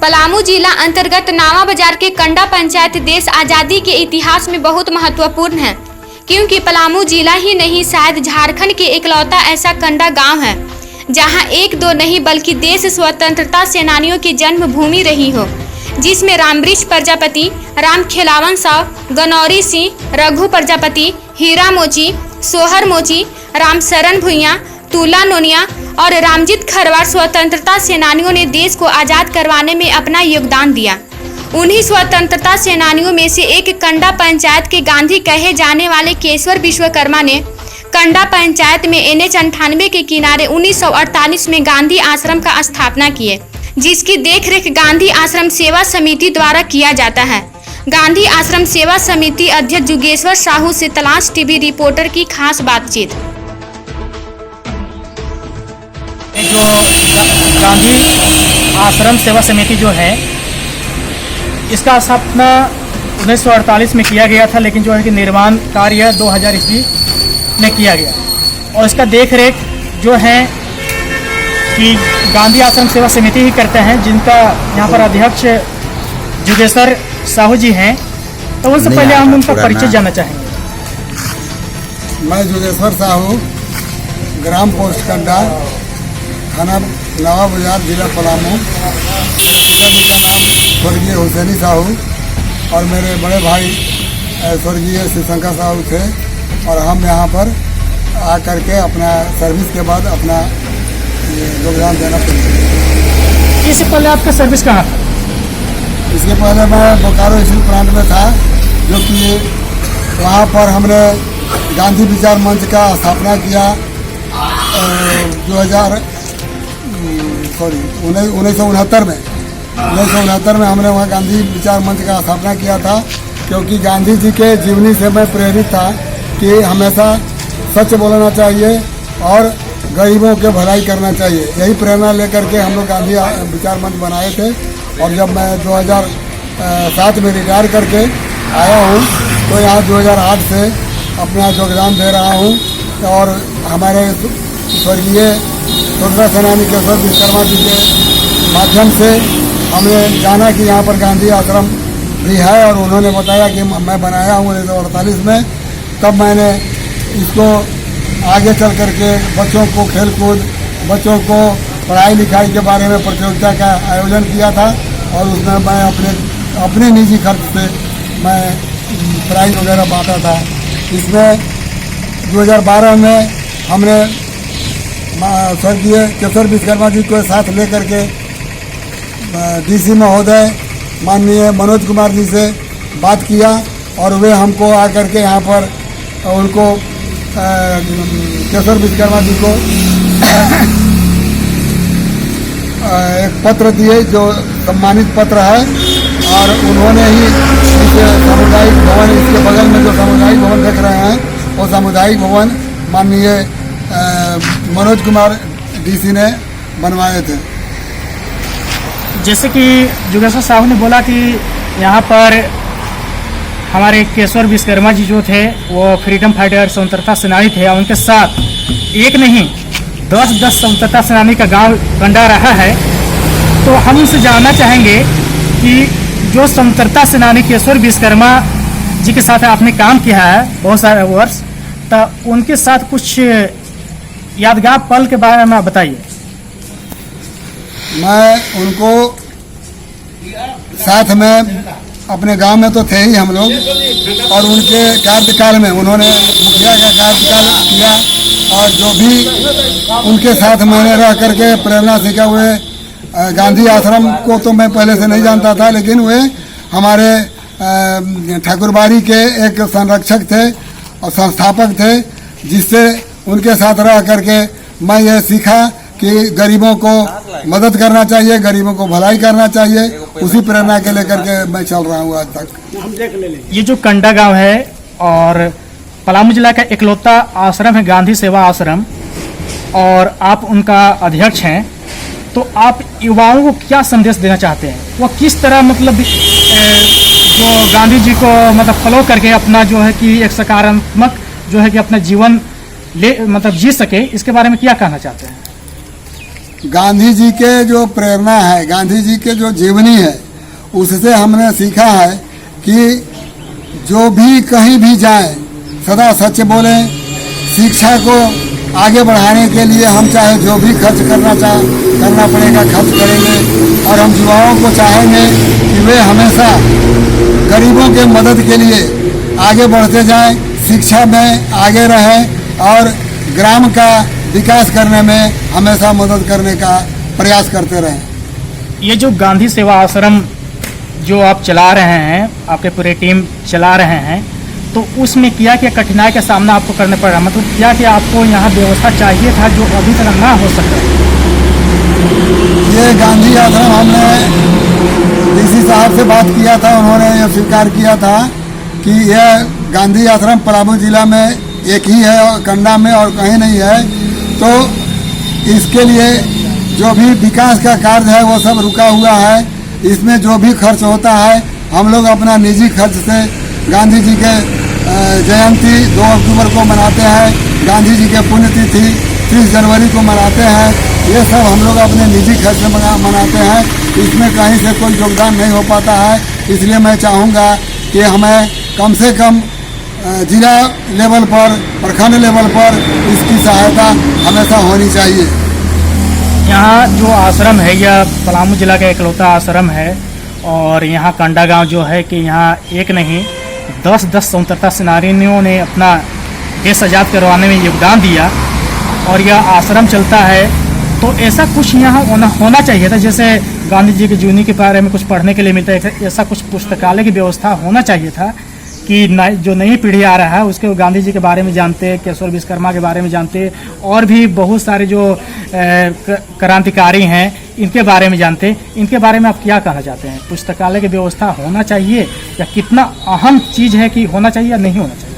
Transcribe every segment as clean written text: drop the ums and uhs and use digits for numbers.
पलामू जिला अंतर्गत नावा बाजार के कंडा पंचायत देश आज़ादी के इतिहास में बहुत महत्वपूर्ण है, क्योंकि पलामू जिला ही नहीं शायद झारखंड के इकलौता ऐसा कंडा गांव है जहां एक दो नहीं बल्कि देश स्वतंत्रता सेनानियों की जन्मभूमि रही हो, जिसमें रामवृक्ष प्रजापति, राम खेलावन साव, गनौरी सिंह, रघु प्रजापति, हीरा मोची, सोहर मोची, रामशरण भुइयां, तुला नोनिया और रामजीत खरवार स्वतंत्रता सेनानियों ने देश को आज़ाद करवाने में अपना योगदान दिया। उन्हीं स्वतंत्रता सेनानियों में से एक कंडा पंचायत के गांधी कहे जाने वाले केशवर विश्वकर्मा ने कंडा पंचायत में NH-98 के किनारे 1948 में गांधी आश्रम का स्थापना किए, जिसकी देखरेख गांधी आश्रम सेवा समिति द्वारा किया जाता है। गांधी आश्रम सेवा समिति अध्यक्ष जुगेश्वर साहू से तलाश टीवी रिपोर्टर की खास बातचीत। जो गांधी आश्रम सेवा समिति जो है, इसका स्थापना 1948 में किया गया था, लेकिन जो है कि निर्माण कार्य 2000 ईस्वी में किया गया और इसका देखरेख जो है कि गांधी आश्रम सेवा समिति ही करते हैं, जिनका यहाँ पर अध्यक्ष जुगेश्वर साहू जी हैं। तो उनसे पहले हम उनका परिचय जानना चाहेंगे। मैं जुगेश्वर साहू, ग्राम पोस्ट कंडा, थाना नावा बाजार, जिला पलामू। पिताजी का नाम स्वर्गीय हुसैनी साहू और मेरे बड़े भाई स्वर्गीय शिवशंकर साहू थे और हम यहाँ पर आकर के अपना सर्विस के बाद अपना योगदान देना पड़ा। इससे पहले आपका सर्विस कहाँ था? इसके पहले मैं बोकारो स्टील प्लांट में था, जो कि वहाँ पर हमने गांधी विचार मंच का स्थापना किया 1969 में हमने वहाँ गांधी विचार मंच का स्थापना किया था, क्योंकि गांधी जी के जीवनी से मैं प्रेरित था कि हमेशा सच बोलना चाहिए और गरीबों के भलाई करना चाहिए। यही प्रेरणा लेकर के हम लोग गांधी विचार मंच बनाए थे और जब मैं 2007 में रिटायर करके आया हूँ तो यहाँ 2008 से अपना योगदान दे रहा हूँ और हमारे स्वर्गीय स्वतंत्रता सेनानी केशवर विश्वकर्मा जी के माध्यम से हमने जाना कि यहाँ पर गांधी आश्रम भी है और उन्होंने बताया कि मैं बनाया हूँ 1948 में। तब मैंने इसको आगे चल करके बच्चों को खेलकूद, बच्चों को पढ़ाई लिखाई के बारे में प्रतियोगिता का आयोजन किया था और उसमें मैं अपने निजी खर्च से मैं प्राइज वगैरह बांटा था। इसमें 2012 में हमने स्वर्गीय केशवर विश्वकर्मा जी को साथ लेकर के DC महोदय माननीय मनोज कुमार जी से बात किया और वे हमको आकर के यहाँ पर उनको केशवर विश्वकर्मा जी को एक पत्र दिए जो सम्मानित पत्र है और उन्होंने ही इस सामुदायिक भवन, इसके बगल में जो सामुदायिक भवन देख रहे हैं वो सामुदायिक भवन माननीय मनोज कुमार DC ने बनवाए थे। जैसे कि जुगेश्वर साहू ने बोला कि यहाँ पर हमारे केशवर विश्वकर्मा जी जो थे वो फ्रीडम फाइटर स्वतंत्रता सेनानी थे और उनके साथ एक नहीं 10 स्वतंत्रता सेनानी का गांव कंडा रहा है। तो हम उनसे जानना चाहेंगे कि जो स्वतंत्रता सेनानी केशवर विश्वकर्मा जी के साथ आपने काम किया है बहुत सारे वर्ष, तो उनके साथ कुछ यादगार पल के बारे में बताइए। मैं उनको साथ में अपने गांव में तो थे ही हम लोग और उनके कार्यकाल में उन्होंने मुखिया का कार्यकाल किया और जो भी उनके साथ मैंने रह करके प्रेरणा सीखा हुए गांधी आश्रम को तो मैं पहले से नहीं जानता था, लेकिन वे हमारे ठाकुरबाड़ी के एक संरक्षक थे और संस्थापक थे, जिससे उनके साथ रह करके मैं ये सीखा कि गरीबों को मदद करना चाहिए, गरीबों को भलाई करना चाहिए। उसी प्रेरणा के लेकर के मैं चल रहा हूँ आज तक। ये जो कंडा गांव है और पलामू जिला का इकलौता आश्रम है गांधी सेवा आश्रम और आप उनका अध्यक्ष हैं, तो आप युवाओं को क्या संदेश देना चाहते हैं? वो किस तरह मतलब जो गांधी जी को मतलब फॉलो करके अपना जो है कि एक सकारात्मक जो है कि अपना जीवन मतलब जी सके, इसके बारे में क्या कहना चाहते हैं? गांधी जी के जो प्रेरणा है, गांधी जी के जो जीवनी है, उससे हमने सीखा है कि जो भी कहीं भी जाए सदा सच बोलें। शिक्षा को आगे बढ़ाने के लिए हम चाहे जो भी खर्च करना पड़ेगा खर्च करेंगे, और हम युवाओं को चाहेंगे कि वे हमेशा गरीबों के मदद के लिए आगे बढ़ते जाएं, शिक्षा में आगे रहें और ग्राम का विकास करने में हमेशा मदद करने का प्रयास करते रहें। ये जो गांधी सेवा आश्रम जो आप चला रहे हैं, आपके पूरे टीम चला रहे हैं, तो उसमें क्या क्या कठिनाई का सामना आपको करना पड़ रहा है? मतलब क्या क्या आपको यहाँ व्यवस्था चाहिए था जो अभी तक ना हो सका? ये गांधी आश्रम हमने डीसी साहब से बात किया था, उन्होंने ये स्वीकार किया था कि यह गांधी आश्रम पलामू जिला में एक ही है, कंडा में और कहीं नहीं है। तो इसके लिए जो भी विकास का कार्य है वो सब रुका हुआ है। इसमें जो भी खर्च होता है हम लोग अपना निजी खर्च से गांधी जी के जयंती 2 अक्टूबर को मनाते हैं, गांधी जी के पुण्यतिथि 30 जनवरी को मनाते हैं। ये सब हम लोग अपने निजी खर्च से मनाते हैं। इसमें कहीं से कोई योगदान नहीं हो पाता है। इसलिए मैं चाहूँगा कि हमें कम से कम जिला लेवल पर, प्रखंड लेवल पर इसकी सहायता हमेशा होनी चाहिए। यहाँ जो आश्रम है यह पलामू जिला का इकलौता आश्रम है, और यहाँ कंडा गांव जो है कि यहाँ एक नहीं 10 स्वतंत्रता सेनानियों ने अपना देश आज़ाद करवाने में योगदान दिया, और यह आश्रम चलता है। तो ऐसा कुछ यहाँ होना चाहिए था, जैसे गांधी जी की जीवनी के बारे में कुछ पढ़ने के लिए मिलता है, ऐसा कुछ पुस्तकालय की व्यवस्था होना चाहिए था कि जो नई पीढ़ी आ रहा है उसके गांधी जी के बारे में जानते, केशवर विश्वकर्मा के बारे में जानते, और भी बहुत सारे जो क्रांतिकारी हैं इनके बारे में जानते। इनके बारे में आप क्या कहना चाहते हैं? पुस्तकालय की व्यवस्था होना चाहिए, या कितना अहम चीज़ है कि होना चाहिए या नहीं होना चाहिए?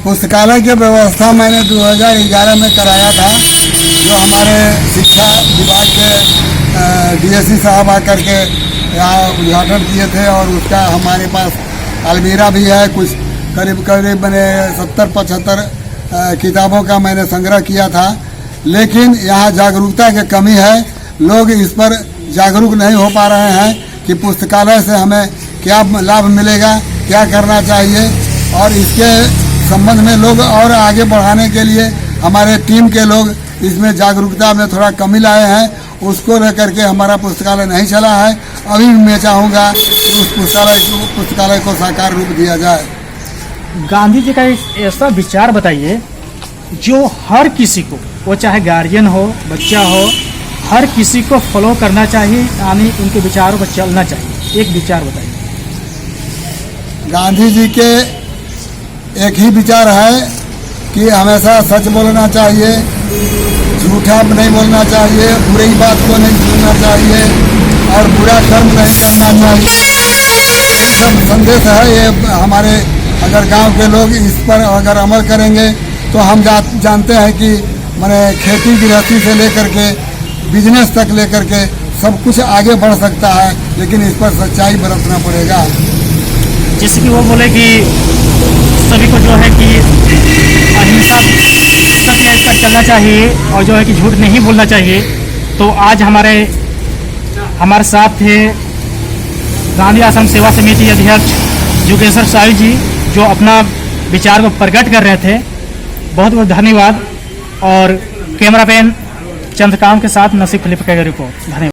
पुस्तकालय की व्यवस्था मैंने 2011 में कराया था। जो हमारे शिक्षा विभाग के डीएससी साहब आकर के यहाँ उद्घाटन किए थे, और उसका हमारे पास अलमीरा भी है। कुछ करीब मैंने 70-75 किताबों का मैंने संग्रह किया था। लेकिन यहाँ जागरूकता की कमी है, लोग इस पर जागरूक नहीं हो पा रहे हैं कि पुस्तकालय से हमें क्या लाभ मिलेगा, क्या करना चाहिए, और इसके संबंध में लोग और आगे बढ़ाने के लिए हमारे टीम के लोग इसमें जागरूकता में थोड़ा कमी लाए हैं। उसको लेकर के हमारा पुस्तकालय नहीं चला है। अभी मैं चाहूँगा कि उस पुस्तकालय को साकार रूप दिया जाए। गांधी जी का एक ऐसा विचार बताइए जो हर किसी को, वो चाहे गार्जियन हो, बच्चा हो, हर किसी को फॉलो करना चाहिए, यानी उनके विचारों पर चलना चाहिए। एक विचार बताइए। गांधी जी के एक ही विचार है कि हमेशा सच बोलना चाहिए, झूठा नहीं बोलना चाहिए, बुरी बात को नहीं सुनना चाहिए, और बुरा कर्म नहीं करना चाहिए। यही सब संदेश है। ये हमारे अगर गांव के लोग इस पर अगर अमल करेंगे तो हम जानते हैं कि माने खेती गृहस्थी से लेकर के बिजनेस तक लेकर के सब कुछ आगे बढ़ सकता है, लेकिन इस पर सच्चाई बरतना पड़ेगा। जैसे कि वो बोले कि सभी को जो है कि अहिंसा सत्य पर चलना चाहिए, और जो है कि झूठ नहीं बोलना चाहिए। तो आज हमारे साथ थे गांधी आश्रम सेवा समिति अध्यक्ष युगेश्वर साहू जी, जो अपना विचार को प्रकट कर रहे थे। बहुत बहुत धन्यवाद। और कैमरामैन चंद्रकांत के साथ नसीब खलीफा का रिपोर्ट। धन्यवाद।